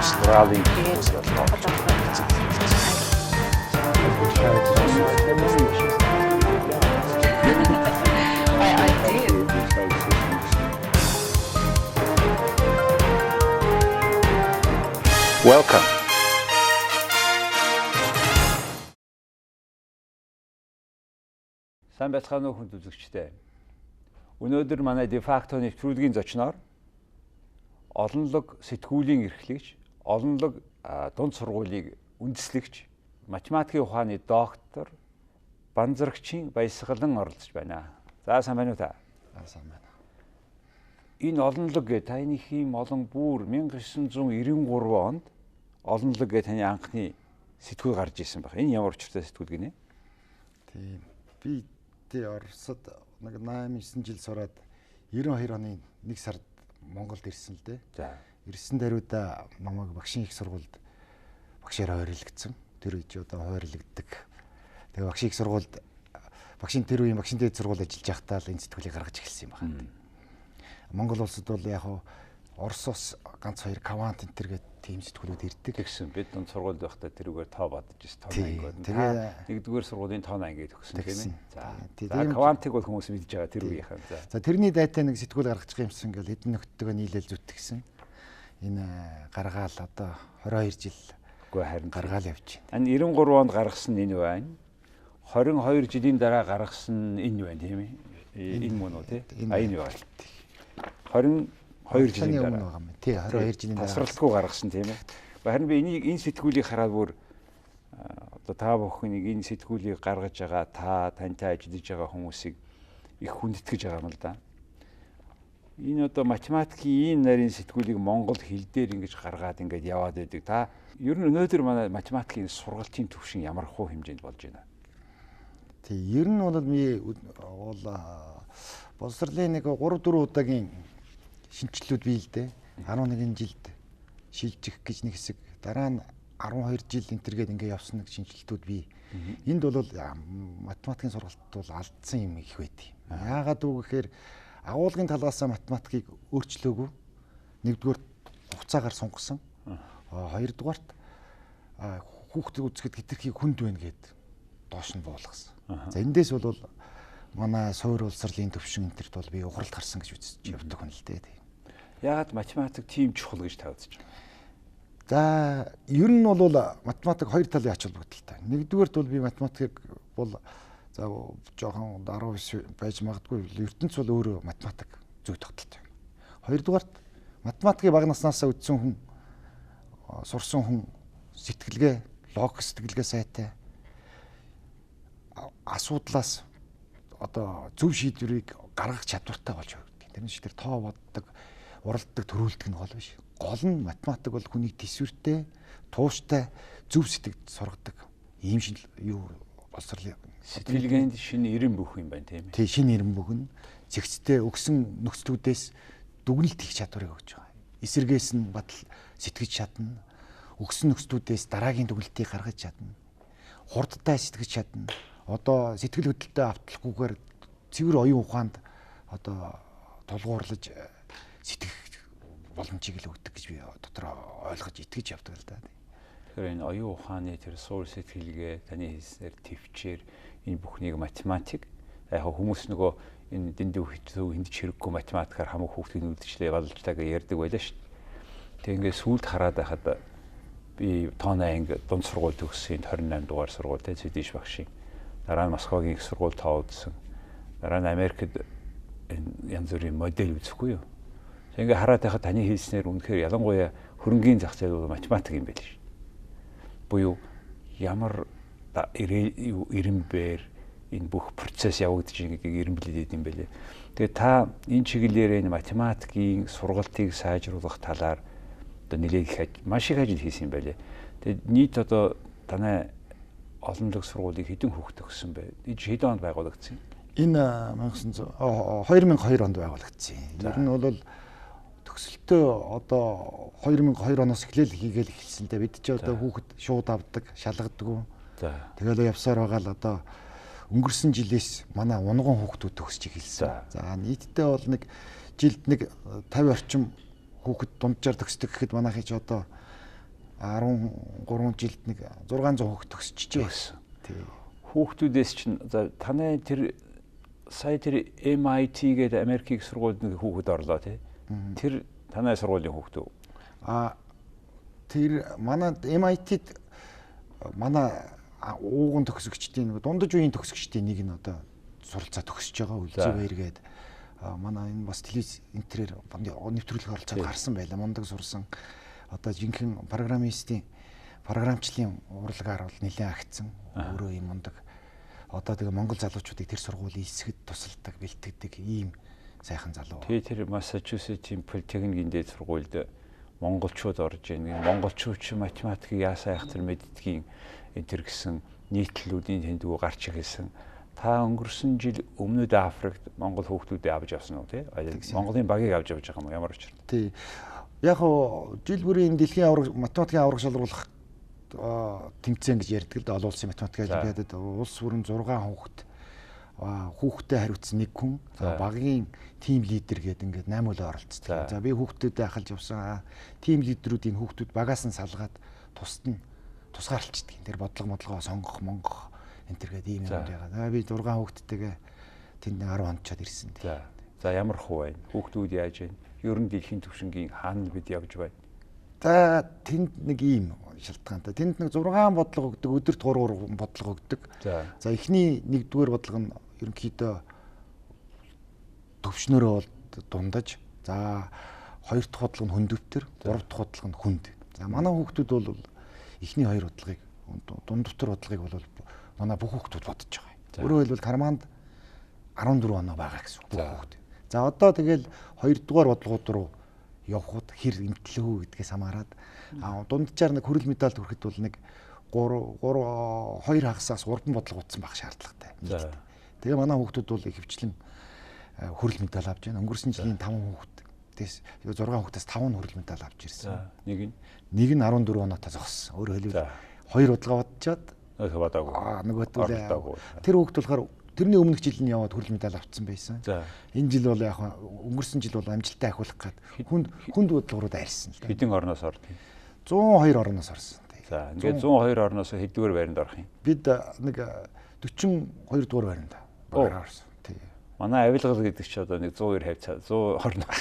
Австралын Welcome. Сайн байцгаана уу хүнд үзэгчдээ. Өнөөдөр манай дефакто нэвтрүүлгийн зочноор олонлог сэтгүүлийн эрхлэгч, олонлог дунд сургуулийг үндэслэгч, математикийн ухааны доктор, Банзарагчийн Баясгалан оролцож байна. За сайн байна уу та? Сайн байна. Энэ олонлог гэ таны хийм олон бүр 1993 онд олонлог гэ таны анхны сэтгүүл гарч ирсэн байна. Энэ ямар учиртай сэтгүүл гинэ? Тийм. Би Оросд нэг 8-9 жил сураад 92 оны 1 сард Монголд ирсэн л дээ. За. Ирсэн даруйда намайг багшийн их сургуульд багшаар хойрлогдсон. Тэр үед одоо хойрлогддог. Тэгээ багшийн их сургуульд тэр үеийн багшийн дээд сургууль ажиллаж байхдаа л энэ сэтгүүлийг гаргаж эхэлсэн юм байна. Монгол улсад бол яг Оросоос ганц хоёр Кавант энтер гэдэг тийм сэтгүүлүүд ирдэг. Тэгсэн бид дунд сургуульд байхдаа тэрүүгээр тоо бодож ирсэн. Тоо ангиуд. Тэгээ нэгдүгээр сургуулийн тоо ангид өгсөн тийм ээ. За. Кавантыг бол хүмүүс мэдж байгаа тэр үеийнхэн. За тэрний дайтай нэг сэтгүүл гаргачих юмсан ингээл хэдэн нөхдөдөө нийлээл зүтгэсэн. Энэ гаргаал одоо 22 жил харин гаргаал явж байна. байна. 93 онд гаргасан энэ байна. 22 жилийн дараа гаргасан энэ байна тийм ээ. Энэ мөн үү тий? Энэ байна. 22 жилийн дараа. Тий 22 жилийн дараа. Тасралтгүй гаргасан тийм ээ. Харин би энэ сэтгүүлийг хараад бүр одоо та бүхнийг энэ сэтгүүлийг гаргаж байгаа тантай ажиллаж байгаа хүмүүсийг их хүндэтгэж байгаа юм л да. Энэ одоо математикийн ийм нарийн сэтгүүлийг монгол хэл дээр ингэж гаргаад ингэж яваад байдаг. Та ер нь өнөөдөр манай математикийн сургалтын төвшин ямар хуу хэмжээнд болж байна? Тий ер нь бол би боловсролын нэг 3-4 удаагийн шинжилүүд бий л дээ. 11 жилд шилжих гэж нэг хэсэг, дараа нь 12 жил энтергээд ингээ явсан нэг шинжилтүүд бий. Энд бол математикийн сургалт бол алдсан юм их байд. Яагаад үг гэхээр агуулгын талаас математикийг өөрчлөөгүй. Нэгдүгээр хугацаагаар сунгасан. Хоёрдугаарт хүүхдээ үзэхэд хэтэрхий хүнд байна гэд доош нь буулгасан. За эндээс бол манай суур улсрлын төвшин энтерт бол би ухралт гарсан гэж үзэж явдаг хүн л дээ. Яагаад математик тийм чухал гэж та үзэж байна? За ер нь бол математик хоёр талын ач холбогдолтой. Нэгдүгээрт бол би математикийг бол за жоохон даруй байж магадгүй ертөнц бол өөрөө математик зөв тогтолтой. Хоёрдугаарт математикийг бага наснаасаа үзсэн хүн, сурсан хүн сэтгэлгээ, логик сэтгэлгээ сайтай асуудлаас одоо зөв шийдвэрийг гаргах чадвартай болж байгаа. Тэр нь шийдвэр тоо боддог, уралддаг, төрүүлдэг нь гол биш. Гол нь математик бол хүний төсвөртэй, тууштай, зөв сэтгэгд сургадаг. Ийм шин юу боловсролын сэтгэлгээнд шинэ ирэм бөх юм байна тийм ээ. Тий шинэ ирэм бөхөн зэгцтэй өгсөн нөхцлүүдээс дүгнэлт хийх чадварыг өгч байгаа. Эсэргээс нь батал сэтгэж чадна. Өгсөн нөхцлүүдээс дараагийн дүгнэлтийг гаргаж чадна. Хурдтай сэтгэж чадна. Одоо сэтгэл хөдлөлтөд авталгүйгээр цэвэр оюун ухаанд одоо тулгуурлаж сэтгэх боломжийг л өгдөг гэж би дотроо ойлгож итгэж явдаг л да. Тэгэхээр энэ оюун ухааны тэр суур сэтгэлгээ таны хэлснээр төвчээр энэ бүхнийг математик яг хүмүүс нөгөө энэ дэндүү хэцүү энд хэрэггүй математикаар хамаг хүүхдийн үлдчихлээ болжлаа гэж ярьдаг байлаа шүү дээ. Тэг ингээд сүулт хараад байхад би тооны анги дунд сургууль төгссөн 28 дугаар сургууль тэ Цэдиш багшийн дараа нь Москвагийн их сургууль тоо үзсэн. Дараа нь Америкт янз бүрийн модель үзэхгүй юу. Ингээ хараад байхад таны хэлснээр үнэхээр ялангуяа хөрөнгийн зах зээл математик юм байл ш. Буюу ямар ирэмбээр энэ бүх процесс явагдаж байгааг ирэмблээд юм бэлээ. Тэгээ та энэ чиглэлээр энэ математикийн сургалтыг сайжруулах талаар одоо нэлээд маш их ажил хийсэн юм байлээ. Тэгээ нийт одоо танай олонлог сургуулийг хэдэн хүүхэд өгсөн бэ? Хэдэн онд байгуулагдсан? Энэ 2002 онд байгуулагдсан. Ер нь бол төгсөлтөө одоо 2002 оноос эхлээл хийгээл эхэлсэн л дээ. Бид ч одоо хүүхэд шууд авдаг, шалгадаг. Тэгэл явсаар байгаа л одоо өнгөрсөн жилээс манай унган хүүхдүүд төгсөж эхэлсэн. За нийтдээ бол нэг жилд нэг 50 орчим хүүхэд дунджаар төгсдөг гэхэд манайх ч одоо 13 жилд нэг 600 хүүхэд төгсчихжээ. Тий. Хүүхдүүдээс чинь таны тэр сая тэр MIT гэдэг Америкийн сургуульд нэг хүүхэд орлоо тий. Тэр танай сургуулийн хүүхэд үү? Тэр манай MIT-д манай ууган төгсөгчдийн нэг дундаж үеийн төгсөгчдийн нэг нь одоо суралцаа төгсөж байгаа Үлзий баяр гээд манай энэ бас телевиз интерээр нэвтрүүлэг оролцоод гарсан байлаа. Мундаг сурсан. Одоо жинхэнэ програмчлалын урлагаар бол нэлээд агцсан. Өөрөө юм мундаг. Одоо тэгээ Монгол залуучуудыг тэр сургуулийн эсгэд тусалдаг, бэлтгэдэг ийм сайхан залуу. Тэр Массачусетийн политехникийн дээд сургуульд монголчууд орж ийн. Монголчууд ч математикийг яасаа их тэр мэддгийн энэ төр гэсэн нийтлэлүүдийн тэмдгүү гарч ирсэн. Та өнгөрсөн жил өмнөд Африкт Монгол хүүхдүүдээ авч явсан уу тий? Монголын багийг авч явж байгаа юм ямар учир? Тий. Яг уу жил бүрийн дэлхийн математикийн авраг шалруулах тэмцээн гэж ярьдаг л да олон улсын математик олимпиадад улс бүрэн 6 хүүхдэд хариуцсан нэг хүн багийн тим лидер гэдэг ингээд 8 өлөө оролцдог. За би хүүхдүүдэд ахалж явсан. Тим лидерүүдийн хүүхдүүд багаас нь салгаад тусгаарлцдаг. Тэр бодлого сонгох монгох энэ төр гэдэг ийм юм байгаа. Би 6 хүүхдтэйгээ тэнд 10 онцоод ирсэн. За ямар хөө байна? Хүүхдүүд яаж байна? Ер нь дэлхийн түвшингийн хаана бид явж байна? За тэнд нэг ийм шалтгаантай. Тэнд нэг 6 бодлого өгдөг, өдөрт 3 бодлого өгдөг. За эхний 1-р бодлого нь ерөнхийдөө төвшнөрөө бол дундаж. За 2 дахь бодлого нь хүндөвтөр, 3 дахь бодлого нь хүнд. За манай хүүхдүүд бол эхний 2 бодлогыг, дундвтар бодлогыг бол манай бүх хүүхдүүд бодож байгаа. Өөрөөр хэлбэл карманд 14 оноо байгаа гэсэн үг бүх хүүхд. За одоо тэгэл 2 дугаар бодлогууд руу явхад хэр имтлэхүү гэдгээс хамаарат дунджаар нэг хүрэл медаль хүрэхэд бол нэг 2 хагасаас 3 бодлого утсан байх шаардлагатай. Тэгээ манай хүүхдүүд бол ихэвчлэн хүрэл медаль авч байна. Өнгөрсөн жилийн 5 хүүхдээс 6 хүүхдээс 5 нь хүрэл медаль авч ирсэн. Нэг нь 14 оноотой зогссон. Өөрөөр хэлбэл 2 бодлого бодчоод нөгөөтөө тэр хүүхд болохоор тэрний өмнөх жил нь яваад хүрэл медаль авцсан байсан. Энэ жил бол яг өнгөрсөн жил бол амжилттай ахиулах гээд хүнд бодлогороо дайрсан л да. Хэдэн орноос ордгийг? 102 орноос орсон. За ингээд 102 орноос хэддүгээр байранд орох юм? Бид нэг 42 дугаар байранд орсон. Манай авилгал гэдэг чи одоо нэг 102 хавцаа 100 орноос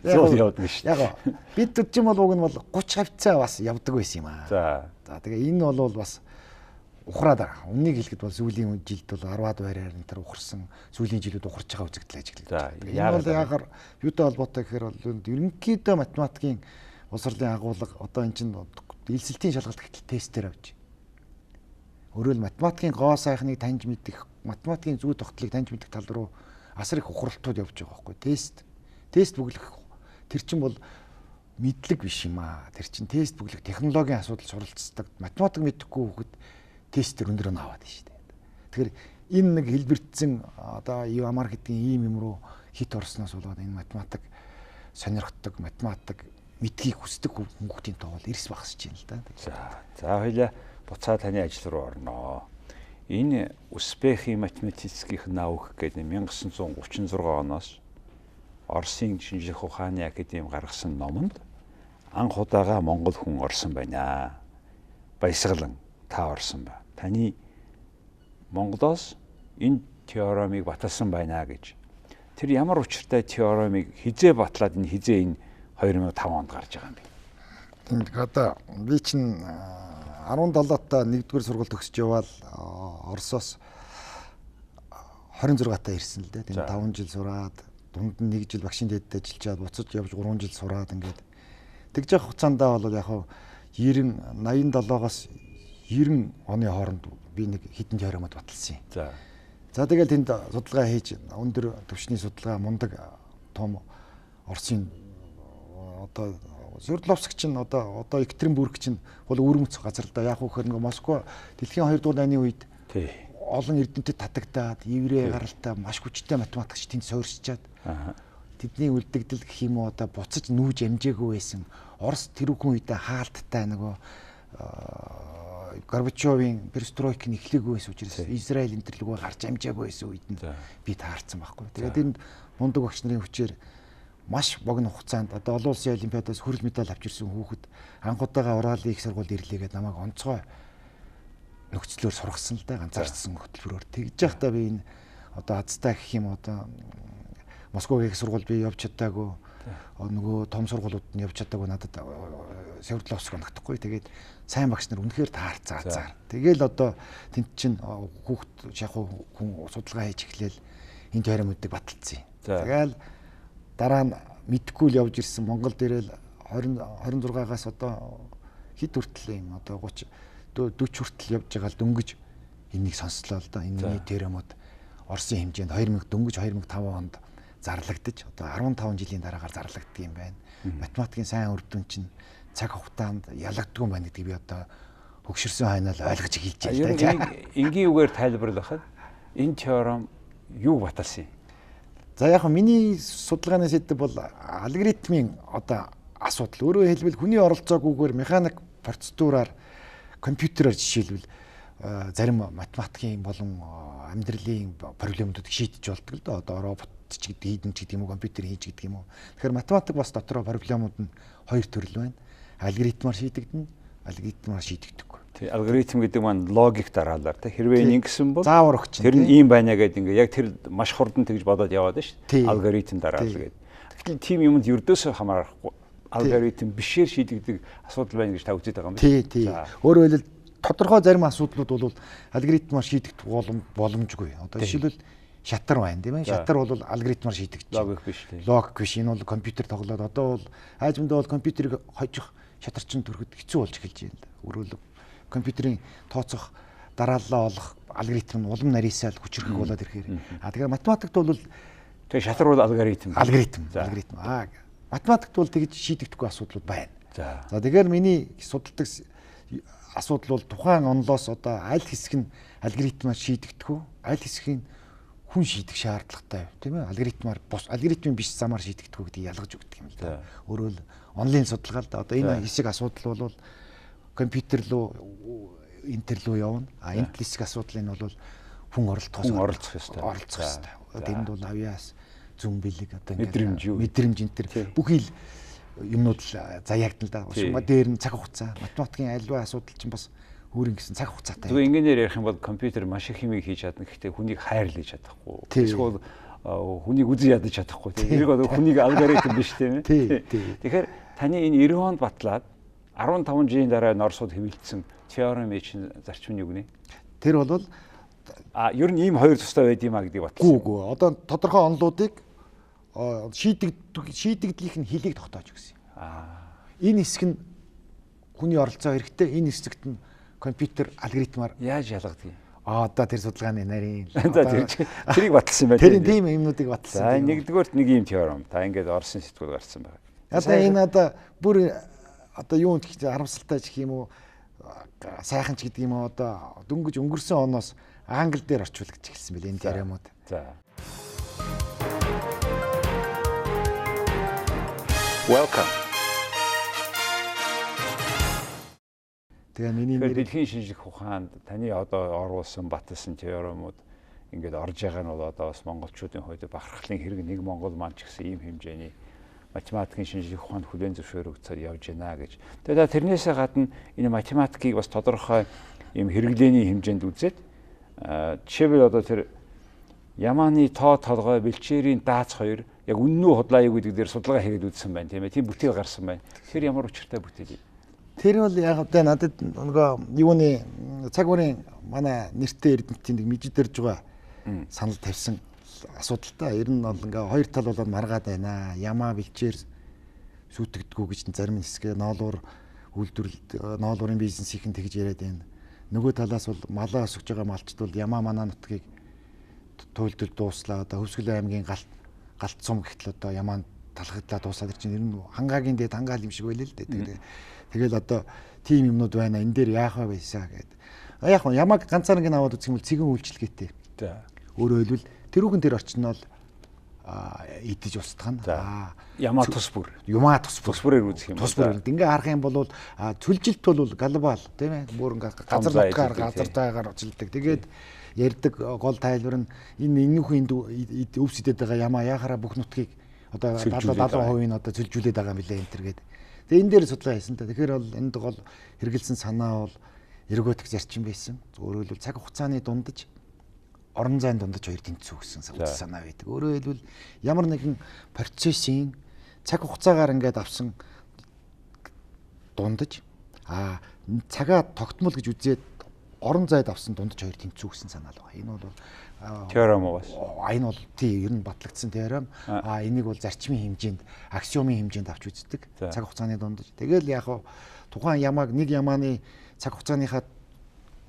100 явдаг шүү. Яг бид төдчим бол уг нь бол 30 хавцаа бас явдаг байсан юм аа. За тэгээ энэ бол бас ухраад байгаа. Үннийг хэлэхэд бол сүүлийн жилд бол 10-аад байраар энэ төр ухарсан, сүүлийн жилүүд ухарч байгаа үзэгдэл ажиглалаа. Энэ бол яагаар юутай холбоотой гэхээр бол ерөнхийдөө математикийн улс орлын агуулга одоо эн чинь элсэлтийн шалгалт гэтэл тестээр авч. Өөрөөр математикийн гоо сайхныг таньж мэдэх, математикийн зүй тогтолыг таньж мэдэх тал руу асар их ухралтууд явж байгаа байхгүй. Тест бүглэх тэр чинь бол мэдлэг биш юм аа. Тэр чинь тест бүглэх технологийн асуудал суралцдаг. Математик мэдэхгүй хүүхэд тестээр өндөр оноо аваад шүү дээ. Тэгэхээр энэ нэг хэлбэртсэн одоо UMR гэдэг ийм юм руу хит орсноос болоод энэ математик сонирхдаг, математик мэдхийг хүсдэг хүүхдийн тоо бол эрс багасж байна л да. За хоёлаа буцаа таны ажил руу орноо. Энэ Успехи математических наук гэдэг 1936 оноос Оросын шинжлэх ухааны академи гаргасан номонд анх удаага монгол хүн орсон байна. Баясгалан та орсон ба. Таны Монголоос энэ теоремыг баталсан байна гэж. Тэр ямар учиртай теоремыг хизээ батлаад энэ хизээ энэ 2005 онд гарч байгаа юм бэ? Тэнд одоо би чинь 17 та 1-р сургууль төгсөж явбал Оросоос 26 та ирсэн л дээ. Тэнд 5 жил сураад дунд нь 1 жил багшийн дэдд ажиллаад буцаж явж 3 жил сураад ингээд тэгж явах хугацаандаа бол яг хав 87-оос 90 оны хооронд би нэг хідэн теоремод баталсан юм. За тэгэл тэнд судалгаа хийж өндөр түвшний судалгаа мундаг том Оросын одоо Свердловск чинь одоо Екатеринбург чинь бол өвөрмөц газар л да. Яг хөөр нэг Москва дэлхийн 2 дугаар дайны үед олон эрдэмтэд татагдаад еврей гаралтай маш хүчтэй математикч тэнд суурьшчаад тэдний үлдэгдэл гэх юм уу одоо буцаж нүүж амжаагүй байсан. Орос тэр хүн үедээ хаалттай нөгөө Горбачевын перестройкны эхлэегүй байсан учраас Израиль энэ төрлөөгөө гарч амжаагүй байсан үед нь би таарсан байхгүй. Тэгээд энэ мундаг багш нарын хүчээр маш богино хугацаанд одоо олон улсын олимпиадаас хүрэл медаль авч ирсэн хүүхэд анхудаага Уралын их сургуульд ирлээгээд намайг онцгой нөхцлөөр сургасан л да, ганцаардсан хөтөлбөрөөр. Тэгж явахдаа би энэ одоо азтай гэх юм одоо Москвагийн их сургууль би явж чадаагүй. Нөгөө том сургуулиуд нь явж чадаагүй надад саврдлаа өсөх оногдохгүй. Тэгээд сайн багш нар үнэхээр таарцаацаар. Тэгээл одоо тэнд чинь хүүхд шахуу хүн судалгаа хийж эхлээл энэ тойромуудыг баталцсан. Тэгээл дараа нь мэдхгүй л явж ирсэн Монголд ирээл 26-аас одоо хэд хүртэл юм одоо 30 40 хүртэл явж байгаа л дөнгөж энийг сонслоо л да. Энэ тойромууд Оросын хэмжээнд 2000 2005 онд зарлагдаж одоо 15 жилийн дараагаар зарлагддаг юм байна. Математикийн сайн үр дүн чинь цаг хугацаанд ялагддгүй байна гэдгийг би одоо хөгшөрсөн хойноо л ойлгож эхэлж байна. Энгийн үгээр тайлбарлахад энэ теорем юу баталсан юм? За яг миний судалгааны сэдэв бол алгоритмын одоо асуудал. Өөрөөр хэлбэл хүний оролцоогүйгээр механик процедураар компьютераар жишээлбэл зарим математикийн болон амьдралын проблемуудыг шийдэж болдог л да. Одоо робот ч гэдэг ч гэдэг юм уу, компьютер хийж гэдэг юм уу. Тэгэхээр математик бас дотроо проблемууд нь хоёр төрөл байна. Алгоритмаар шийдэгдэнэ, алгоритмаар шийдэгдэггүй. Тий, алгоритм гэдэг маань логик дараалал та хэрвээ ингэсэн бол заавар өгч тэр нь ийм байна гэдэг ингээ яг тэр маш хурдан тэгж бодоод яваад шүү дээ. Алгоритм дараалал гэдэг. Гэтэл тийм юмд ердөөсөө хамаарахгүй алгоритм бишээр шийдэгдэг асуудал байна гэж та үзээд байгаа юм байна. Тий. Өөрөөр хэлбэл тодорхой зарим асуудлууд бол алгоритмаар шийдэгдэх боломжгүй. Одоо жишээлбэл шатар байна тийм ээ. Шатар бол алгоритмаар шийдэгдэж. Логик биш тийм. Логик биш. Энэ бол компьютер тоглоод одоо бол хайжмдаа бол компьютерийг хожих шатарчин төрөхөд хэцүү болж эхэлж байна. Өөрөөр компьютерийн тооцох дарааллаа олох алгоритм нь улам нарийсаал хүчрэх болоод ирэхээр. Тэгэхээр математикт бол тэгээ шатар бол алгоритм. Алгоритм. Математикт бол тэгж шийдэгдэхгүй асуудлууд байна. За тэгэхээр миний судалдаг асуудал бол тухайн онлоос одоо аль хэсэг нь алгоритмаар шийдэгдэх үү? Аль хэсэг нь хүн шийдэх шаардлагатай тийм ээ? Алгоритмын биш замаар шийдэгдэх үү гэдгийг ялгаж өгдөг юм л да. Өөрөөр онлайн судалгаа л да. Одоо энэ хэсэг асуудал бол компьютер руу интер руу явна. Энэ хэсэг асуудлыг нь бол хүн оролцох ёстой. Тэнд бол авьяас зүн бэлэг одоо мэдрэмж энэ бүх ил юмнууд заяагдана л да. Ушма дээр нь цаг хугацаа. Математикийн аливаа асуудал чинь бас өөр ингэсэн цаг хугацаатай. Тэгвэл ингээнээр ярих юм бол компьютер маш их хэмийг хийж чадна. Гэхдээ хүнийг хайрлаж чадахгүй. Эсвэл хүнийг үзэж ядаж чадахгүй. Тэрийг бол хүнийг алгоритм биш тийм ээ. Тэгэхээр таны энэ 90 онд батлаад 15 жилийн дараа Оросууд хэвлэлсэн теоремын чинь зарчмын үг нэ. Тэр бол ер нь ийм хоёр тустай байд юм а гэдгийг батлсан. Үгүй. Одоо тодорхой онлуудыг шийдэгдлийнх нь хилийг тогтоож өгсөн. Энэ хэсэг нь хүний оролцоо хэрэгтэй. Энэ хэсэгт нь компьютер алгоритмаар яаж ялгадаг юм? Одоо тэр судалгааны нарийн. Тэрийг баталсан байна. Тэр тийм юмнуудыг баталсан. За нэгдүгээрт нэг юм теорем. Та ингээд Оросын сэтгүүл гарсан байна. Одоо энэ бүр юу гэх харамсалтай ч гэх юм уу сайхан ч гэдэг юм уу одоо дөнгөж өнгөрсөн оноос англи дээр орчуулж эхэлсэн байл энэ теоремууд. За. Welcome. Тэгээ миний дэлхийн шинжлэх ухаанд таны одоо оруулсан баталсан теоремууд ингээд орж байгаа нь бол одоо бас монголчуудын хувьд бахархлын хэрэг нэг монгол маань ч гэсэн ийм хэмжээний математикийн шинжлэх ухаанд хүлээн зөвшөөрөгдсөд явж байна гэж. Тэгээд тэрнээсээ гадна энэ математикийг бас тодорхой ийм хэрэглээний хэмжээнд үзээд жишээлбэл одоо тэр Ямааны тоо толгой бэлчээрийн даац хоёр яг үнэн үү худлаа юу гэдэг дээр судалгаа хийгээд үзсэн байна тийм ээ. Тийм бүтээл гарсан байна. Тэр ямар учиртай бүтээл юм? Тэр бол яг одоо надад нөгөө юуны цаг уурын манай нэртэй эрдэмтдийн нэг мэддэрж байгаа санал тавьсан асуудалтай. Ер нь бол ингээ хоёр тал болоод маргаад байна. Ямаа бэлчээр сүйтгэдэггүй гэж зарим хэсгээ ноолуур үйлдвэрлэлд ноолуурын бизнесийн тэгж яриад байна. Нөгөө талаас бол малаа өсгөж байгаа малчд бол Ямаа манаа нутгийг туйлдэл дууслаа. Одоо Хөвсгөл аймгийн галт сум гэхтэл одоо Ямаанд талхаглаа дуусаад чинь ер нь хангаагийн дээд хангаал юм шиг байлээ л дээ. Тэгэл одоо тийм юмнууд байна. Энэ дээр яах вэ байсаа гэдэг. Яг нь Ямааг ганцаар нэг аваад үзэх юм бол цэгэн үйлчлэгээтэй. Өөрөөр хэлбэл тэрүүхэн тэр орчнол идэж устгах нь. Ямаа тус бүр. Ямаа тус бүрээр үзэх юм. Тус бүр. Ингээ харах юм бол цүлжилт бол глобал тийм ээ. Бүр ингээ газар нутгаар газар зайгаар очилдог. Тэгээд ярддаг гол тайлбар нь энэ энүүхэн өвс идэт байгаа Ямаа яхаараа бүх нутгийг одоо 70% нь одоо зөлжүүлээд байгаа мөлий энэ төр гэдэг. Тэгээ энэ дээр судалгаа хийсэн та. Тэгэхээр бол энд гол хэрэгэлсэн санаа бол эрготик зарчим байсан. Өөрөөр хэлбэл цаг хугацааны дундаж орон зайн дундаж хоёр тэнцүү гэсэн санаа байдаг. Өөрөөр хэлбэл ямар нэгэн процессын цаг хугацаагаар ингээд авсан дундаж цагаа тогтмол гэж үзээд орон зайд авсан дундаж хоёр тэнцүү гэсэн санаа л байна. Энэ бол теорем уу бас. Энэ бол тий ер нь батлагдсан теорем. Энийг бол зарчмын хэмжээнд, аксиомын хэмжээнд авч үздэг. Цаг хугацааны дундаж. Тэгэл яг тухайн ямааг нэг ямааны цаг хугацааныхаа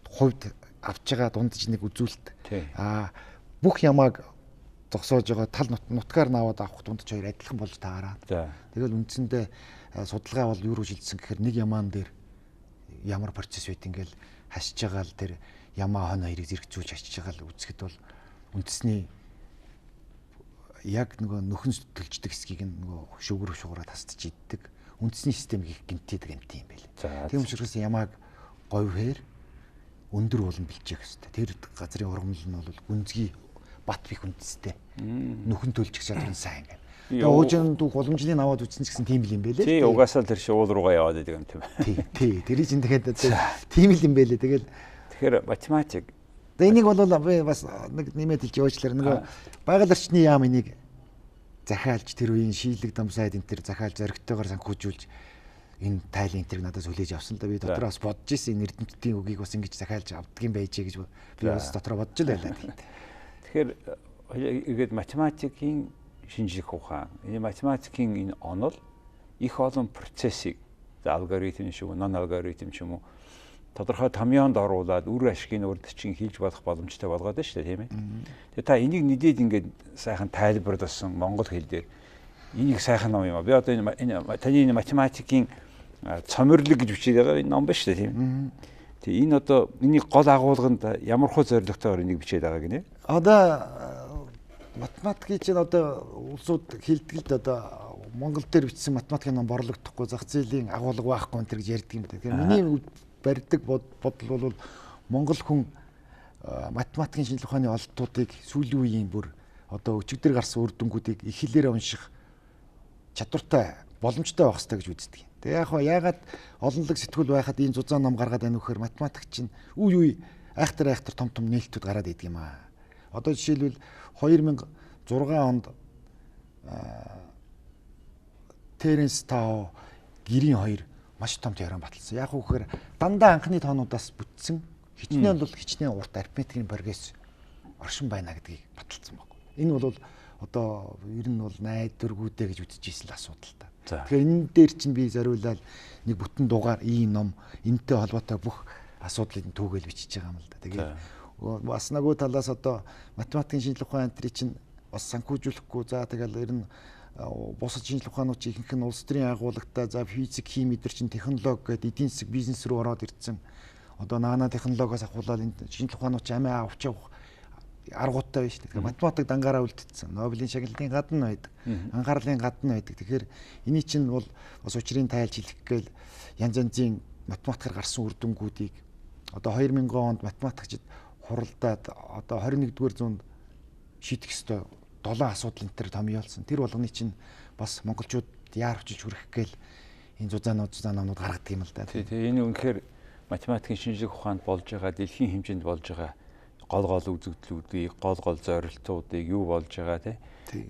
хувьд авч байгаа дундаж нэг үзүүлэлт. Бүх ямааг зогсоож байгаа тал нутгаар наваад авах дундаж хоёр адилхан болж таараа. Тэгэл үндсэндээ судалгаа бол юу руу шилжсэн гэхээр нэг ямаан дээр ямар процесс байт ингээл хасж байгаа л тэр ямаа хон хоёрыг зэрэгцүүлж хасж байгаа л үзэхэд бол үндэсний яг нөгөө нөхөн төлждөг хэсгийг нөгөө шүгэр шугаараа тасдж иддэг. Үндэсний систем их гэмтээдэг юм тийм байл. Тийм учраас ямааг говьхээр өндөр болон бэлжээх хэрэгтэй. Тэр газрын ургамал нь бол гүнзгий бат бих үндэстэй. Нөхөн төлжих чадвар нь сайн гэнэ. Тэгээ уужин дүүх уламжлалыг аваад үтсэн ч гэсэн тийм л юм байлээ. Тий, угаасаа тэр шуул руугаа яваад байдаг юм тийм. Тий. Тэр чинь тэгэхээр тийм л юм байлээ. Тэгэхээр математик. Тэгээ энийг бол би бас нэг нэмээд хэлж явуулчлаа. Нөгөө байгаль орчны яам энийг захиалж тэр үеийн шийлэг дамсаад энэ тэр захиалж зоригтойгоор санхүүжүүлж энэ тайлын энтрийг надаас хүлээж авсан л да. Би дотроос бодож ирсэн энэ эрдэмтдийн үгийг бас ингэж захиалж авдаг юм байж гэж би бас дотроо бодож л байлаа. Тэгэхээр ингээд математикийн шинжлэх ухаан, энэ математикийн энэ онол их олон процессыг алгоритм шүү, нон алгоритм ч юм уу тодорхой томьёонд оруулаад үр ашигын урьдчилан хийж болох боломжтой болгоод байна шүү дээ, тийм ээ. Тэгээ та энийг нэдээд ингээд сайхан тайлбарласан монгол хэл дээр энийг сайхан ном юм аа. Би одоо энэ таны математикийн цомирлог гэж бичиж байгаа энэ ном байна шүү дээ, тийм ээ. Тэгээ энэ одоо энийг гол агуулганд ямар хөө зорилготойгоор энийг бичээд байгаа гинэ? Одоо математикийн чинь одоо улсууд хэлдэг л одоо Монгол дээр бичсэн математикийн ном борлогдохгүй зах зээлийн агуулга байхгүй энэ гэж ярьдаг юм да. Тэгэхээр миний барьдаг бодол бол Монгол хүн математикийн шинжлэх ухааны ололтуудыг сүүлийн үеийн бүр одоо өчигдөр гарсан үр дүнгуудыг их хэлээр унших чадвартай боломжтой байх хэрэгтэй гэж үздэг. Тэгээ яагаад олонлог сэтгүүл байхад энэ зузаан ном гаргаад байна вөхөр математик чинь үе айхтар том нээлтүүд гараад идэг юм аа. Одоо жишээлбэл 2006 онд Теренс Тау гэрийн 2 маш том теорем баталсан. Яг үхээр дандаа анхны тоонуудаас бүтсэн хичнээн бол хичнээн урт арифметикийн прогресс оршин байна гэдгийг баталсан байна. Энэ бол одоо ер нь бол найдваргүйдэ гэж үзэж ирсэн л асуудал та. Тэгэхээр энэ дээр чинь би зориулаад нэг бүтэн дугаар ийм ном энэтэй холбоотой бүх асуудлыг түүгээл бичиж байгаа юм л да. Тэгээд бас нөгөө талаас одоо математикийн шинжлэх ухаан энтрий чинь бас санхүүжүүлэхгүй за тэгэл ер нь бусад шинжлэх ухаанууд чинь ихэнх нь улс төрийн агуулгатай за физик, хими дээр чинь технологи гэдэг эдийн засаг бизнес рүү ороод ирсэн. Одоо наана технологиос ахуулаад энэ шинжлэх ухаанууд чинь амиа авч явах аргуудтай байна шүү дээ. Тэгэхээр математик дангаараа үлдсэн. Нобелийн шагналын гадна байдаг. Анхаарлын гадна байдаг. Тэгэхээр эний чинь бол бас учрын тайлж хэлэх гээл янз янзын математикаар гарсан үр дүнгуудыг одоо 2000 онд математикчид хуралдаад одоо 21-р зуунд шийдэх ёстой 7 асуудал энэ төр томьёолсон. Тэр болгоны чинь бас монголчууд яар очиж хүрэх гээл энэ зузаанууд гаргадаг юм л да. Тий, энэ үнэхээр математикийн шинжлэх ухаанд болж байгаа дэлхийн хэмжээнд болж байгаа гол үзэгдлүүдийг, гол зорилтуудыг юу болж байгаа тий.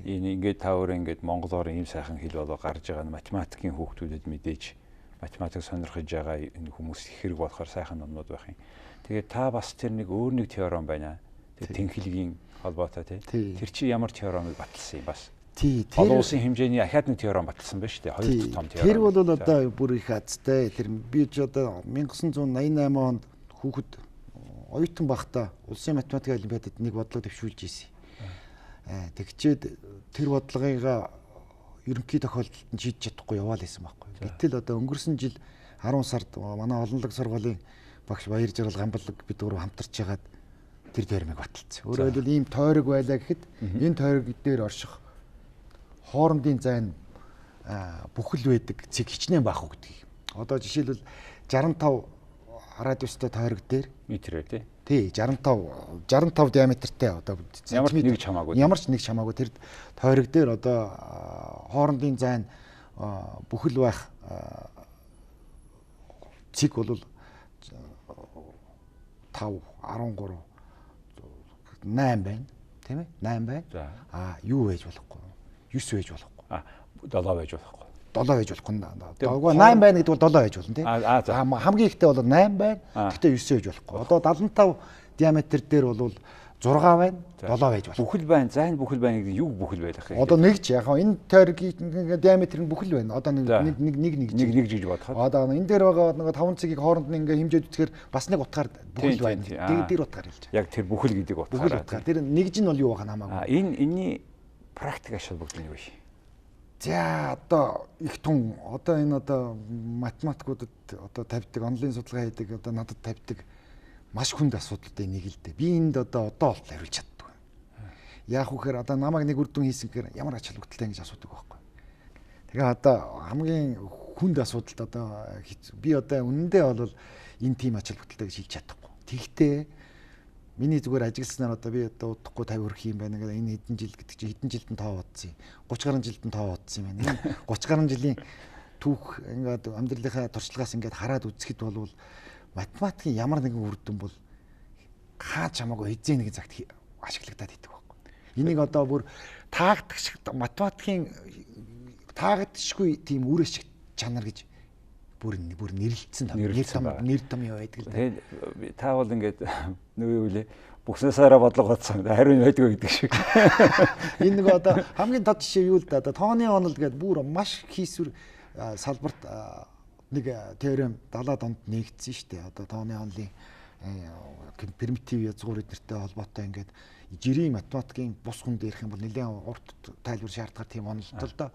Энэ ингээд тавар ингээд монголоор ийм сайхан хэл болоо гарч байгаа нь математикийн хүүхдүүдэд мэдээж математик сонирхож байгаа энэ хүмүүс их хэрэг болохоор сайхан номнууд байх юм. Тэгээд та бас тэр нэг өөр нэг теорем байна. Тэр тэнхлэгийн холбоотой тий. Тэр чи ямар теоремыг баталсан юм бас? Тий. Олон улсын хэмжээний ахаад нэг теорем баталсан байна шүү дээ. Хоёр том теорем. Тэр бол одоо бүр их азтай. Тэр би ч одоо 1988 онд хүүхэд оюутан багтаа улсын математикийн олимпиадад нэг бодлого төвшүүлж ирсэн. Тэгчээд тэр бодлогыг ерөнхий тохиолдолд нь шийдэж чадахгүй яваал байсан байхгүй. Гэтэл одоо өнгөрсөн жил 10 сард манай олонлог сургуулийн багш Баяр Жаргал Гамбалаг бид гурав хамтарч ягаад тэр теоремыг баталсан. Өөрөөр хэлбэл ийм тойрог байлаа гэхэд энэ тойрог дээр орших хоорондын зайн бүхэл байдаг цэг хичнээн баах уу гэдгийг. Одоо жишээлбэл 65 радиустай тойрог дээр метрээр тий. Тий 65 диаметртай одоо ямар ч нэг чамаагүй тэр тойрог дээр одоо хоорондын зайн бүхэл байх цэг бол 5 13 8 байна тийм ээ 8 байна. Юу байж болохгүй 9 байж болохгүй 7 байж болохгүй 7 байж болохгүй. Дагва 8 байна гэдэг бол 7 байж болно тийм. Хамгийн ихтэй бол 8 байна. Гэхдээ 9 байж болохгүй. Одоо 75 диаметр дээр бол 6 байна, 7 байж болно. Бүхэл байна, зайн бүхэл байна гэдэг юу бүхэл байх юм? Одоо нэг ч яг энэ тойргийн диаметр нь бүхэл байна. Одоо нэг жиж бодоход. Одоо энэ дээр байгаа нэг 5 цэгийг хооронд нь ингээ хэмжээд үзэхээр бас нэг утгаар бүхэл байна. Тэр утгаар хэлж байгаа. Яг тэр бүхэл гэдэг утгаар. Тэр нэгж нь бол юу байгаа хамаагүй. Энэний практик ашиглалт нь юу вэ? За одоо их тун одоо энэ одоо математикуудад одоо тавьдаг онлайн судалгаа хийдэг одоо надад тавьдаг маш хүнд асуудалтай нэг л дээ. Би энд одоо бол хариулж чаддгүй. Яах вэхээр одоо намайг нэг үр дүн хийсэн гэхээр ямар ач холбогдолтой ингэж асуудаг байхгүй. Тэгээ одоо хамгийн хүнд асуудалд одоо би одоо үнэндээ бол энэ тийм ач холбогдолтой гэж хэлж чадахгүй. Тэгтээ миний зүгээр ажигласнаар одоо би одоо удахгүй 50 өрөх юм байна гэдэг энэ хэдэн жил гэдэг чинь хэдэн жилд нь тоо бодсон юм. 30 гаруй жилд нь тоо бодсон юм байна. Энэ 30 гаруй жилийн түүх ингээд амьдралынхаа туршлагаас ингээд хараад үзэхэд бол математикийн ямар нэгэн үр дүн бол хаач хамаагүй эзэн нэгэн цагт ашиглагдаад идэг байхгүй. Энийг одоо бүр таагдах математикийн таагдшгүй тийм үр ашиг чанар гэж бүр нэрлэлцэн нэр том юу байдаг л да. Тэгээд та бол ингээд нөгөө юу лээ бүхнээсаараа бодлогоодсон хариу байдгүй гэдэг шиг. Энэ нэг одоо хамгийн тод жишээ юу л да. Тооны онол гэдэг бүр маш хийсвэр салбарт нэг теорем 70-аад онд нэгдсэн шүү дээ. Одоо тооны онолын примитив язгуур эднэртэй холбоотой ингээд жирийн математикийн бус хүн дээрх юм бол нэлээд урт тайлбар шаардлагатай тийм онол л да.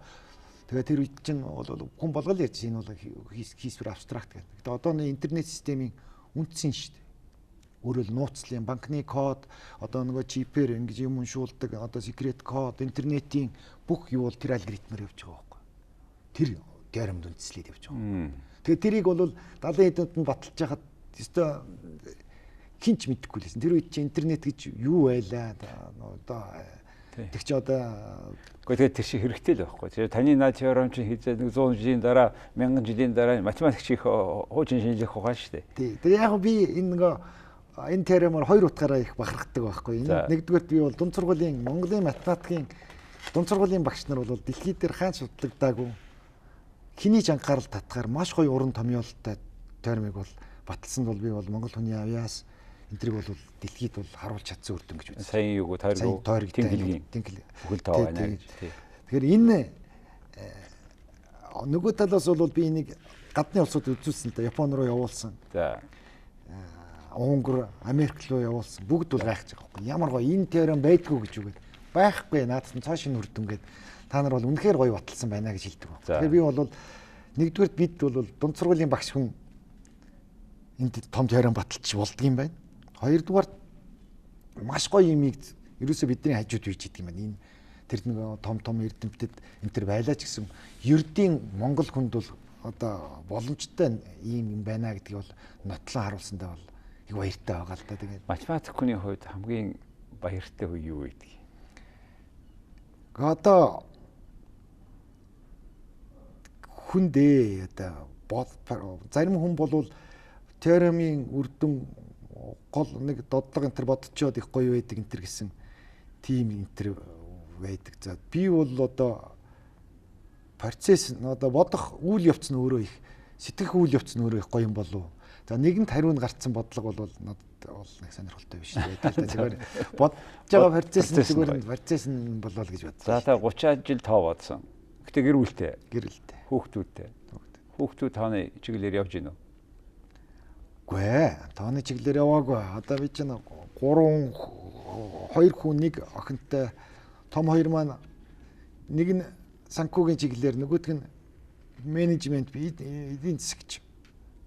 Тэгээ тэр үед чинь бол хүн болгол ярьж энэ бол хийсвэр абстракт гэдэг. Тэгээ одоо нэг интернет системийн үндсэн шүү дээ. Өөрөөр нууцлын банкны код одоо нөгөө чипээр ингэж юм уншуулдаг одоо секрет код интернетийн бүх юу бол тэр алгоритмээр явж байгаа байхгүй. Тэр теоремд үндслээд явж байгаа. Тэгээ тэрийг бол 70 эдэнд нь баталж яхад өстой хинч мэдэхгүй лсэн. Тэр үед чи интернет гэж юу байлаа одоо тэг чи одоо гэхдээ тэр шиг хэрэгтэй л байхгүй. Тэр таны наад теорем чинь хийж 100 жилийн дараа 1000 жилийн дараа математикч их хуучин шинжлэх ухаан шүү дээ. Тий. Тэгээ яг би энэ теоремоор хоёр утгаараа их бахархдаг байхгүй. Энэ нэгдүгээрт би бол дунд сургуулийн Монголын математикийн дунд сургуулийн багш нар бол дэлхийд дээр хаан судлагдаагүй хиний ч анхаарал татгаар маш гоё уран томьёолтой теоремыг бол баталсан бол би бол Монгол хүний авьяас энтрийг бол дэлхийд бол харуулж чадсан үр дүн гэж үзсэн. Сайн юу тойрог тэнхилгийн бүхэл тоо байна гэж. Тэгэхээр энэ нөгөө талаас бол би энийг гадны улсууд үзүүлсэн та Япон руу явуулсан. За. Унгар, Америк руу явуулсан. Бүгд бол гайхаж байгаа байхгүй. Ямар гоё энэ теорем байдгүй гэж үгээд байхгүй наадсан цааш нь үр дүн гээд та нар бол үнэхээр гоё баталсан байна гэж хэлдэг байна. Тэгэхээр би бол нэгдүгээр бид бол дунд сургуулийн багш хүн энд том теорем баталж болдго юм байна. Хоёрдугаар маш гоё юмыг ерөөсөө бидний хажууд үйж идэг юм байна. Энэ тэр нэг том эрдэмтэд энэ төр байлаа ч гэсэн ердийн монгол хүнд бол одоо боломжтой юм байна гэдгийг бол нотлон харуулсандаа бол их баяртай байгаа л да. Тэгээд математик хүний хувьд хамгийн баяртай үе юу гэдэг? Одоо хүндээ одоо зарим хүн бол теоремын үр дүн гол нэг додлого энэ төр бодцоод их гоё байдаг энэ төр гэсэн тим энэ төр байдаг. За би бол одоо процесс одоо бодох үйл явц нь өөрөө их сэтгэх үйл явц нь өөрөө их гоё юм болов. За нэгэнт хариу нь гарцсан бодлого бол надад бол нэг сонирхолтой биш байдаг л да. Зүгээр бодож байгаа процесс нь зүгээр процесс нь болоо л гэж бодсон. За та 30 жил тоо бодсон. Гэтэ гэрүүлтэй. Хүүхдүүдтэй. Хүүхдүүд тооны чиглэлээр явж гинөө. Үгүй ээ. Тооны чиглэлээр яваагүй. Одоо би чинь 2 хүн нэг охинтой том хоёр маань нэг нь санхүүгийн чиглэлээр нөгөөх нь менежмент эдийн засагч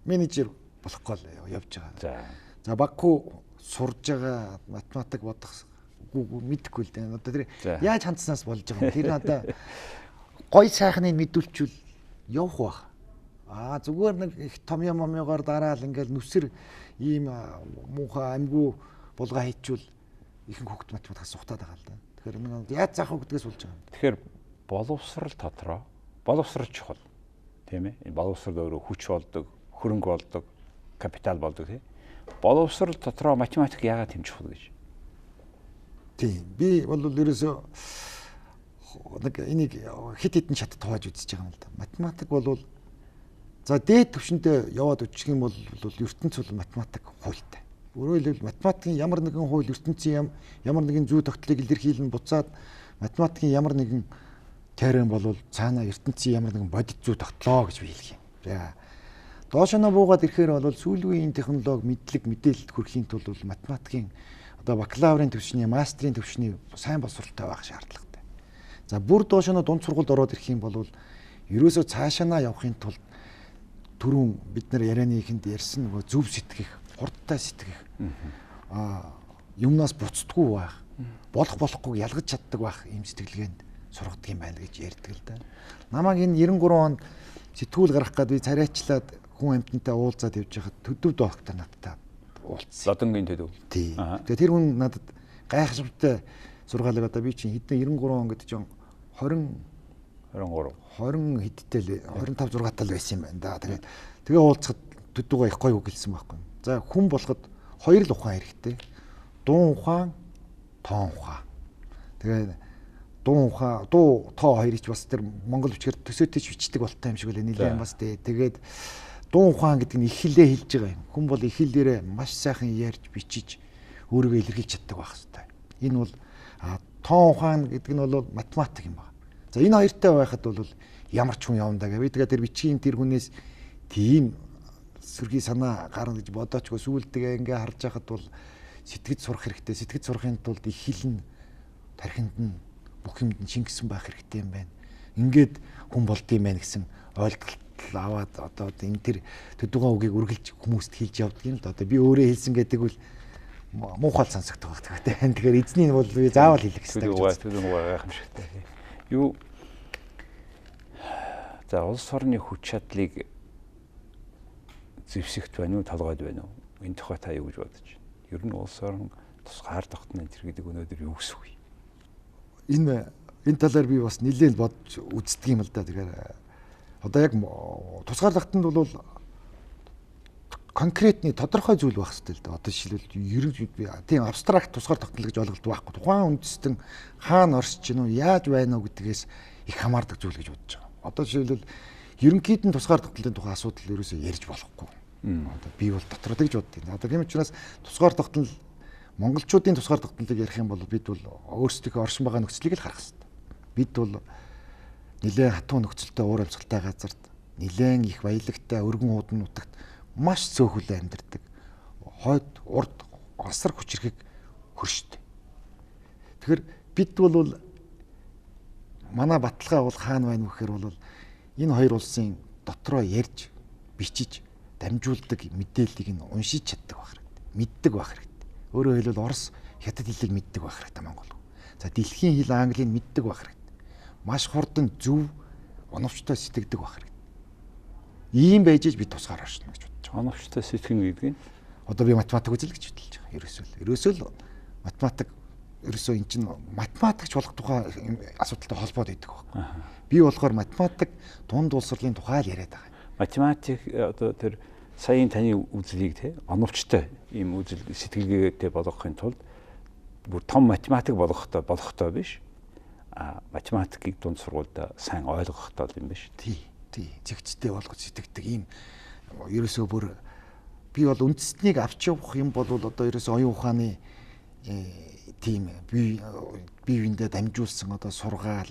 менежер болох гол явж байгаа. За баггүй сурж байгаа математик бодох мэдэхгүй л дээ. Одоо тэр яаж хандсанаас болж байгаа юм. Тэр одоо гой сайхныг мэдүүлчихвэл явах байх. Зүгээр нэг их том юмгаар дараал ингээл нүсэр ийм муухай амьгүй булгаа хийчихвэл ихэнх хүүхд математикаас сухтаад байгаа л да. Тэгэхээр нэг яаж заах вэ гэдгээс болж байгаа юм. Тэгэхээр боловсрал дотроо боловсрал чухал тийм ээ. Энэ боловсрал өөрөө хүч болдог, хөрөнгө болдог, капитал болдог тийм. Боловсрал дотроо математик яагаад тийм чухал гэж? Тийм. Би бол ерөөсөө нэг энийг хит хитэн шат тувааж үзэж байгаа юм л да. Математик бол за дээд түвшиндээ яваад үчих юм бол ертөнц бол математик хуультай. Өөрөөр хэлбэл математикийн ямар нэгэн хууль ертөнцийн ямар нэгэн зүй тогтолцоог илэрхийлэн буцаад математикийн ямар нэгэн теорем бол цаана ертөнцийн ямар нэгэн бодит зүй тогтлоо гэж би хэлэх юм. За доошоо буугаад ирэхээр бол сүүлийн үеийн технологи мэдлэг мэдээлэлд хүрэхийн тулд бол математикийн одоо бакалаврын төвшний, мастрын төвшний сайн боловсролтой байх шаардлагатай. За бүр доошоо дунд сургуульд ороод ирэх юм бол ерөөсөө цаашаанаа явахын тулд түрүүн бид нар ярианы ихэнд ярьсан нөгөө зөв сэтгэх, хурдтай сэтгэх, юмнаас буцдаггүй байх, болохгүй ялгаж чаддаг байх ийм сэтгэлгээнд сургадаг юм байна гэж ярьдаг л да. Намайг энэ 93 онд сэтгүүл гаргах гээд би царайчлаад хүн амьтантай уулзаад явж байхад төдөв доктор надтай уулзсан. Лодонгийн төдөв. Тий. Тэгээ тэр хүн надад гайхшигтай сургаалыг одоо би чинь хэдэн 93 он гэдэг чинь 20 хэдтэй л 25 6 тал байсан юм байна да. Тэгээ уулзахад төдөөгаа их гоё үг хэлсэн байхгүй. За хүн болоход хоёр л ухаан хэрэгтэй. Дуу ухаан, тоон ухаан. Тэгээ дуу тоо хоёрыг бас тэр монгол бичгээр төсөөтэйч бичдэг болтой юм шиг үлээ нэлээд бас тэгээд дуу ухаан гэдэг нь их хэлээ хэлж байгаа юм. Хүн бол их хэлээрээ маш сайхан ярьж бичиж өөрийгөө илэрхийлж чаддаг байх хэрэгтэй. Энэ бол тоон ухаан гэдэг нь бол математик юм байна. За энэ хоёртой байхад бол ямар ч хүн явандаа гэвь. Тэгээд тэр бичгийн тэр хүнээс тийм сөргий санаа гарна гэж бодоочгүй сүүлдээ ингээ харж байхад бол сэтгэж сурах хэрэгтэй. Сэтгэж сурахын тулд их хэл нь тархинд нь бүх юмд нь шингэсэн байх хэрэгтэй юм байна. Ингээд хүн болдгийм байх гэсэн ойлголт аваад одоо энэ тэр төдөгөө үгийг үргэлж хүмүүст хэлж явдаг юм л да. Одоо би өөрөө хэлсэн гэдэг үл муухай сонсогдох байх тийм. Тэгэхээр эзний нь бол би заавал хэлэх хэрэгтэй гэж төдөгөө гайхамшигтай. Юу за улс орны хүч чадлыг зэвсэгт байна уу, толгойд байна уу? Энэ тухай та юу гэж бодож байна? Ер нь улс орн тусгаар тогтно энэ гэдэг өнөөдөр юу гэсэн үг вэ? Энэ талаар би бас нэлээд бодож үздэг юм л да. Тэгэхээр одоо яг тусгаар тогтнонд бол конкретны тодорхой зүйл байх хэрэгтэй л да. Одоо жишээлбэл тийм абстракт тусгаар тогтнол гэж ойлголт байхгүй. Тухайн үндэстэн хаана оршиж гинөө, яаж байна уу гэдгээс их хамаардаг зүйл гэж бодож байгаа. Одоо жишээлбэл ерөнхийд нь тусгаар тогтнолын тухай асуудал ерөөсөө ярьж болохгүй. Одоо би бол дотроо тэгж боддог. Одоо тийм учраас тусгаар тогтнол монголчуудын тусгаар тогтнолыг ярих юм бол бид бол өөрсдийнхөө оршин байгаа нөхцөлийг л харах хэрэгтэй. Бид бол нэлээд хатуу нөхцөлтэй уур амьсгалтай газарт нэлээд их баялагтай өргөн уудан нутагт маш цөөхөлөө амьдардаг. Хойд урд асар хүчрхэг хөрштэй. Тэгэхээр бид бол манай баталгаа бол хаана байна вэ гэхээр бол энэ хоёр улсын дотроо ярьж бичиж дамжуулдаг мэдээллийг нь уншиж чаддаг байх хэрэгтэй. Мэддэг байх хэрэгтэй. Өөрөөр хэлбэл Орос хятад хэлийг мэддэг байх хэрэгтэй Монгол. За дэлхийн хэл Английг мэддэг байх хэрэгтэй. Маш хурдан зөв оновчтой сэтгэдэг байх хэрэгтэй. Ийм байж би тусгаар оршно гэж бодож байгаа. Оновчтой сэтгэнэ гэдэг нь одоо би математик үзэл гэж бодож байгаа. Ерөөсөө л математик ерөөсөө эн чинь математикч болох тухай асуудалтай холбоод байдаг байхгүй. Би болохоор математик дунд улсрлын тухай л яриад байгаа. Математик одоо тэр саяын таны үзлийг те оновчтой ийм үзэл сэтгэлгээтэй болгохын тулд бүр том математик болохтой биш. Математикийг дунд сургуульд сайн ойлгохтой юм биш. Тий. Зэгцтэй болгож сэтгэдэг ийм ерөөсөө бүр би бол үндэстнийг авч явах юм бол одоо ерөөсөө оюун ухааны тийм бие биендээ дамжуулсан одоо сургаал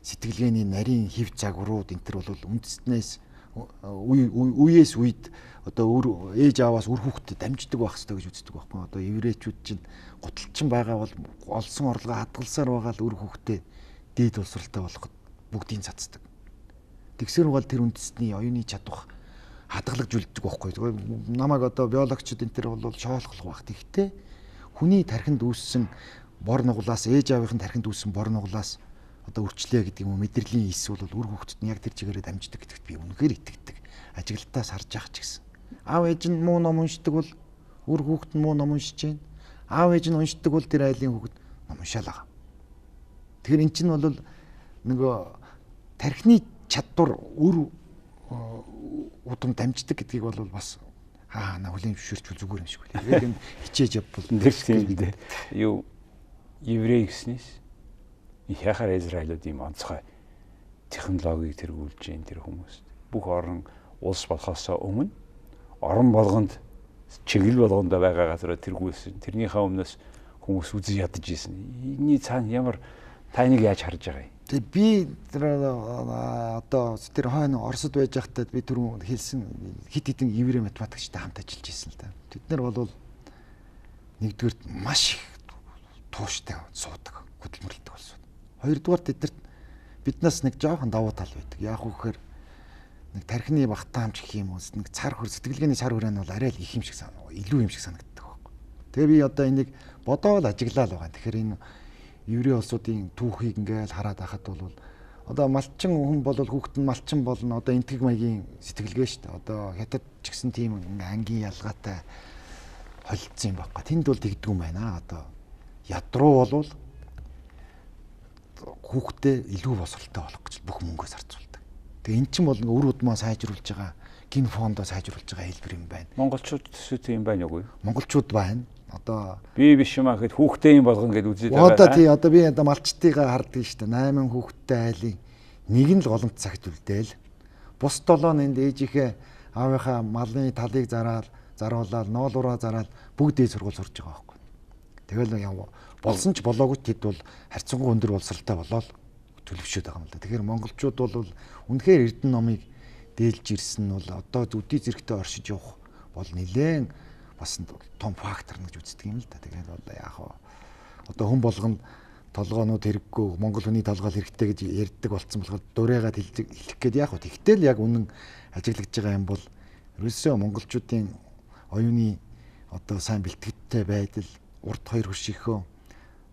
сэтгэлгээний нарийн хэв загварууд энэ төр бол үндэстнээс үеэс үед одоо ээж аваас үр хүүхдэд дамждаг байх хэрэгтэй гэж үздэг байхгүй. Одоо еврейчүүд чинь гуталчин байгаа бол олсон орлогоо хадгалсаар байгаа л үр хүүхдэд дээд улсралтай болоход бүгдийг цацдаг. Тэгсэр бол тэр үндэстний оюуны чадвар хадгалагжүүлдэг байхгүй. Намайг одоо биологчид энэ төр бол шоолох байх. Тэгтээ хүний тархинд үүссэн бор нуглаас ээж аавынхын тархинд үүссэн бор нуглаас одоо үрчлээ гэдэг юм уу мэдрэлийн эс бол үр хүүхдэд нь яг тэр чигээрээ дамждаг гэдэгт би үнэхээр итгэдэг. ажиглалтаас харж байгаа ч гэсэн. Аав ээж нь муу ном уншдаг бол үр хүүхэд нь муу ном уншиж байна. Аав ээж нь уншдаг бол тэр айлын хүүхэд ном уншаал байгаа. Тэгэхээр эн чинь бол нөгөө тархины чадвар үр удам дамждаг гэдгийг бол бас на хүлээн зөвшөөрч зүгээр юм шиг байна. Тэгээд энэ хичээж явбал тийм дээ. Юу еврей гэснээс яхаар Израилууд ийм онцгой технологиг тэргүүлж байна тэр хүмүүс. Бүх орон улс болохоос өмнө орон болгонд чиглэл болгонд байгаа газараа тэргүүлсэн. Тэрнийхээ өмнөөс хүмүүс үзэж ядаж ийсэн. Энийний цаана ямар таныг яаж харж байгаа юм? Тэгээ би одоо тэр хойно Оросд байж байхдаа би түрүүн хэлсэн хит хитэн еврей математикчтай хамт ажиллаж ирсэн л да. Тэд нар бол нэгдүгээр маш их тууштай суудаг, хөдөлмөрлөдөг болсон. Хоёрдугаар тэднэрт биднээс нэг жоохон давуу тал байдаг. Яг үхээр нэг тархины багтаамж гэх юм уу, нэг цар хөр сэтгэлгээний цар хүрээ нь бол арай л их юм шиг илүү юм шиг санагддаг байхгүй. Тэгээ би одоо энийг бодоол ажиглаа л байгаа. Тэгэхээр энэ еврей улсуудын түүхийг ингээл хараад байхад бол одоо малчин хүн бол хүүхэд нь малчин болно. Одоо энтэг маягийн сэтгэлгээ шүү дээ. Одоо хятад ч гэсэн тийм ангийн ялгаатай холилдсон юм байхгүй. Тэнд бол тэгдэг юм байна. Одоо ядруу бол хүүхдээ илүү босролтой болох гэж бүх мөнгөө зарцуулдаг. Тэгээ эн чинь бол өр удмаа сайжруулж байгаа, гин фондоо сайжруулж байгаа хэлбэр юм байна. Монголчууд тийм байна уу? Монголчууд байна. Одоо би биш юм аа гэхэд хүүхдээ юм болгоно гэд үзээд байгаа. Одоо тий одоо би одоо малчтайгаа харддаг шүү дээ. 8 хүүхэдтэй айлын нэг нь л голомт цагт үлдээл. Бус 7 энд ээжийнхээ аавынхаа малын талыг заруулаад, ноолураа зараад бүгд ээж сургууль сурж байгаа байхгүй. Тэгэл болсон ч болоогүй тэд бол харьцангуй өндөр боловсралтай болоод төлөвшөөд байгаа юм л да. Тэгэхээр монголчууд бол үнэхээр эрдэнэ номыг дээлж ирсэн нь бол одоо үдий зэрэгтэй оршиж явах бол нэлээд бас том фактор гэж үздэг юм л да. Тэгээд бол яг одоо хүн болгоно толгоонууд хэрэггүй, монгол хүний толгой хэрэгтэй гэж ярьдаг болсон болохоор дурайгаад хэлэх гээд яг тэгтэл яг үнэн ажиглагдж байгаа юм бол ерөөсөө монголчуудын оюуны одоо сайн бэлтгэдтэй байдал, урд хоёр хөшийнхөө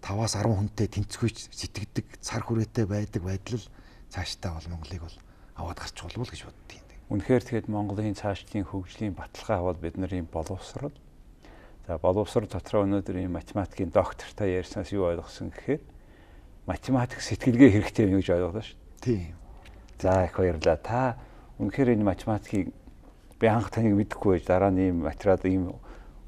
5-10 хүнтэй тэнцвэж сэтгэдэг, цар хүрээтэй байдаг байдал цаашдаа бол Монголыг бол аваад гарч болов гэж боддог юм. Үнэхээр тэгэхэд Монголын цаашдын хөгжлийн баталгаа бол бидний боловсрол. За боловсрол дотроо өнөөдөр энэ математикийн доктортай ярьснаас юу ойлгосон гэхээр математик сэтгэлгээ хэрэгтэй юм гэж ойлголоо шүү дээ. Тийм. За их баярлалаа. Та үнэхээр энэ математикийг би анх таныг мэдэхгүй байж дараа нь ийм материал ийм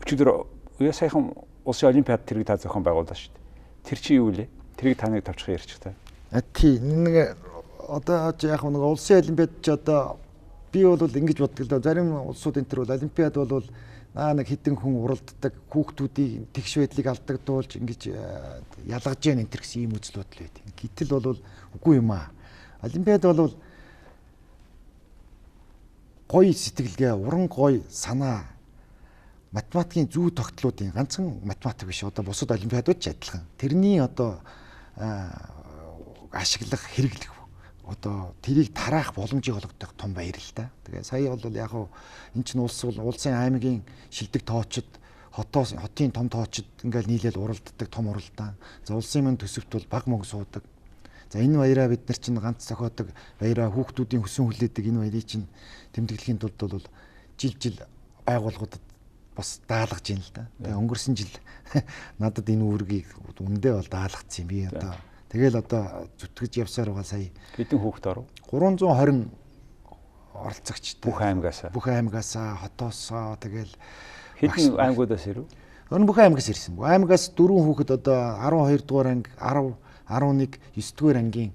өчигдөр саяхан улсын олимпиад тэрийг та зохион байгууллаа шүү дээ. Тэр чи юу лээ? Тэрийг таныг тавьчих ярьчих та. Тий нэг одоо яг нэг улсын олимпиад ч одоо би бол ингэж боддог л да. Зарим улсууд энэ төр бол олимпиад бол нэг хэдэн хүн уралддаг, хүүхдүүдийн тэгш байдлыг алдагдуулж ингэж ялгаж яах энэ төр гэсэн ийм үзэл бодол байт. Гэтэл бол үгүй юм аа. Олимпиад бол гоё сэтгэлгээ, уран гоё санаа, математикийн зүй тогтлуудын ганцхан математик биш одоо бусад олимпиадууд ч адилхан. Тэрний одоо ашиглах, хэрэглэх одоо тэрийг тараах боломжийг олгох том баяр л да. Тэгээ сая бол яг энэ чинь улсын аймгийн шилдэг тоочид хотын том тоочид ингээл нийлээл уралддаг том уралдаан. За улсын мөн төсөвт бол баг мөнгө суудаг. За энэ баяраа бид нар чинь ганц зохиодог баяраа хүүхдүүдийн хүсэн хүлээдэг энэ баярыг чинь тэмдэглэхийн тулд бол жил байгууллагуудад бас даалгаж байна л да. Тэгээ өнгөрсөн жил надад энэ үүргийг үндэ бол даалгацсан би одоо тэгэл одоо зүтгэж явсаар байгаа сая. Хэдэн хүүхэд оров? 320 оролцогчтой. Бүх аймгаасаа, хотоосоо тэгэл хэдэн аймагудаас ирв? Өн бүх аймгаас ирсэн. Аймгаас 4 хүүхэд одоо 12 дугаар анги, 10, 11, 9 дугаар ангийн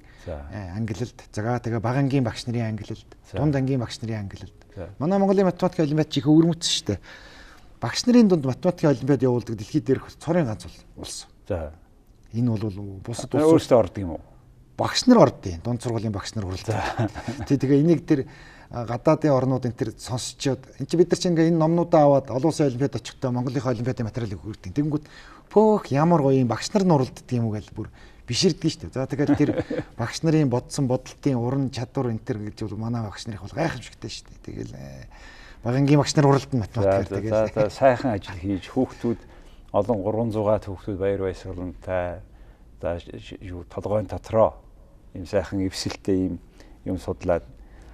ангилалд, тэгээ бага ангийн багш нарын ангилалд, дунд ангийн багш нарын ангилалд. Манай Монголын математикийн олимпиад чих өвөрмөц шүү дээ. Багш нарын дунд математикийн олимпиад явуулдаг дэлхийд дээрх цорын ганц улс. За. Энэ бол бусад улс өөрсдөө ордог юм уу? Багш нар ордیں۔ Дунд сургуулийн багш нар уралдаа. Тэгээ энийг тэр гадаадын орнууд энэ тэр сонсчоод энэ чи бид нар чинь ингээ энэ номнуудаа аваад олон улсын олимпиад очихдоо Монголынхаа олимпиадын материалыг хүргэдэг. Тэнгүүт пөөх ямар гоё юм багш нар нь уралддаг юм уу гэж бүр биширдэж штэ. За тэгэхээр тэр багш нарын бодсон бодолтын уран чадвар энэ төр гэж бол манай багш нарыг бол гайхамшигтай штэ. Тэгэл багангийн багш нар уралдан математикаар тэгэл. За сайхан ажил хийж хүүхдүүд олон 300-аад хүүхдүүд баяр баясгалантай за юу толгойн дотроо ийм сайхан эвсэлтэй ийм юм судлаад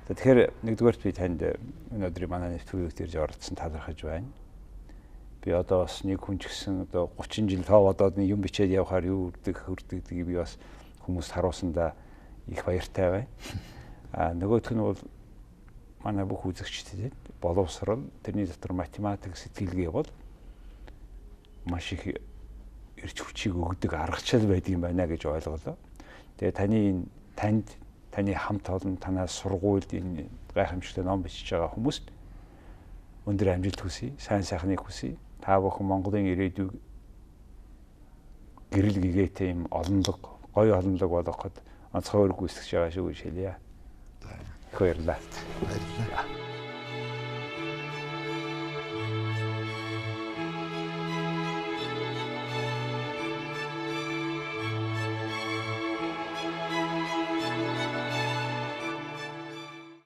Тэгэхээр нэгдүгээрт би танд өнөөдрийн манай нэвтрүүлэг дээр оролцсон талархаж байна. Би одоо бас нэг хүн ч гэсэн одоо 30 жил тоо одоо юм бичээд явахаар юу хүрдэгдгийг би бас хүмүүст харуулсандаа их баяртай байна. Нөгөөх нь бол манай бүх үзэгчдэд боловсрал, тэрний дотор математик, сэтгэлгээ бол маш их эрч хүчийг өгдөг аргачлал байдаг юм байна гэж ойлголоо. Тэгээ таны хамт олон танаас сургуульд энэ гайхамшигтай ном бичиж байгаа хүмүүст өндөр амжилт хүсье, сайн сайхныг хүсье. Та бүхэн Монголын ирээдүйг гэрэл гэгээтэй юм олонлог, гоё олонлог болгоход онцгой үүрэг гүйцэтгэж байгаа шүү гэж хэлье. Их баярлалаа. Баярлалаа.